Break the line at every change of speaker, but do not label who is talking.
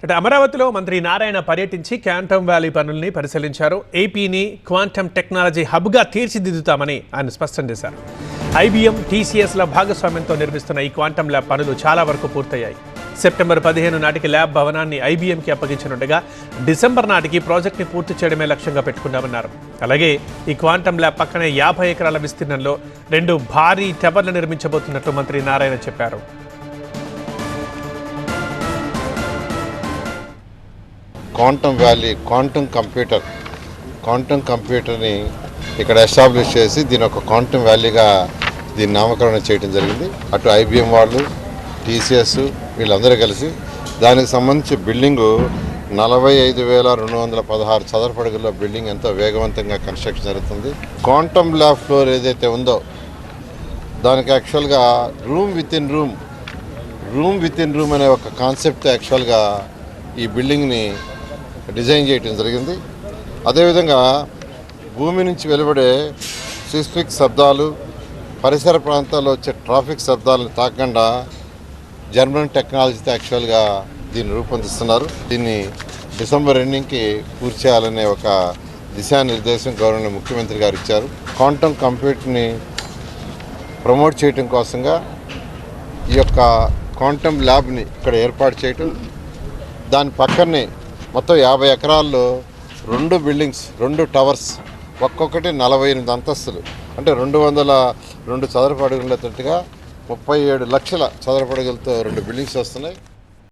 అంటే అమరావతిలో మంత్రి నారాయణ పర్యటించి క్వాంటమ్ వ్యాలీ పనుల్ని పరిశీలించారు. ఏపీని క్వాంటమ్ టెక్నాలజీ హబ్గా తీర్చిదిద్దుతామని ఆయన స్పష్టం చేశారు. IBM, TCSల భాగస్వామ్యంతో నిర్మిస్తున్న ఈ క్వాంటమ్ ల్యాబ్ పనులు చాలా వరకు పూర్తయ్యాయి. సెప్టెంబర్ 15 నాటికి ల్యాబ్ భవనాన్ని IBMకి అప్పగించనుండగా డిసెంబర్ నాటికి ప్రాజెక్ట్ని పూర్తి చేయడమే లక్ష్యంగా పెట్టుకున్నామన్నారు. అలాగే ఈ క్వాంటమ్ ల్యాబ్ పక్కనే 50 ఎకరాల విస్తీర్ణంలో 2 భారీ టవర్లు నిర్మించబోతున్నట్లు మంత్రి నారాయణ చెప్పారు.
క్వాంటమ్ వ్యాలీ క్వాంటమ్ కంప్యూటర్ని ఇక్కడ ఎస్టాబ్లిష్ చేసి దీని ఒక క్వాంటమ్ వ్యాలీగా దీన్ని నామకరణం చేయడం జరిగింది. అటు IBM వాళ్ళు, TCS వీళ్ళందరూ కలిసి దానికి సంబంధించి బిల్డింగు 45,216 చదరపు అడుగుల బిల్డింగ్ ఎంతో వేగవంతంగా కన్స్ట్రక్షన్ జరుగుతుంది. క్వాంటమ్ ల్యాబ్ ఫ్లోర్ ఏదైతే ఉందో దానికి యాక్చువల్గా రూమ్ విత్ ఇన్ రూమ్ అనే ఒక కాన్సెప్ట్ యాక్చువల్గా ఈ బిల్డింగ్ని డిజైన్ చేయడం జరిగింది. అదేవిధంగా భూమి నుంచి వెలువడే సిస్మిక్ శబ్దాలు, పరిసర ప్రాంతాల్లో వచ్చే ట్రాఫిక్ శబ్దాలను తాకకుండా జర్మన్ టెక్నాలజీతో యాక్చువల్గా దీన్ని రూపొందిస్తున్నారు. దీన్ని డిసెంబర్ ఎండింగ్కి పూర్తి చేయాలనే ఒక దిశానిర్దేశం గౌరవనీయ ముఖ్యమంత్రి గారు ఇచ్చారు. క్వాంటమ్ కంప్యూటర్ని ప్రమోట్ చేయడం కోసంగా ఈ యొక్క క్వాంటమ్ ల్యాబ్ని ఇక్కడ ఏర్పాటు చేయటం, దాని పక్కనే మొత్తం 50 ఎకరాల్లో 2 బిల్డింగ్స్, 2 టవర్స్, ఒక్కొక్కటి 48 అంతస్తులు, అంటే 202 చదరపు అడుగులతోటిగా 37 లక్షల చదరపు అడుగులతో 2 బిల్డింగ్స్ వస్తున్నాయి.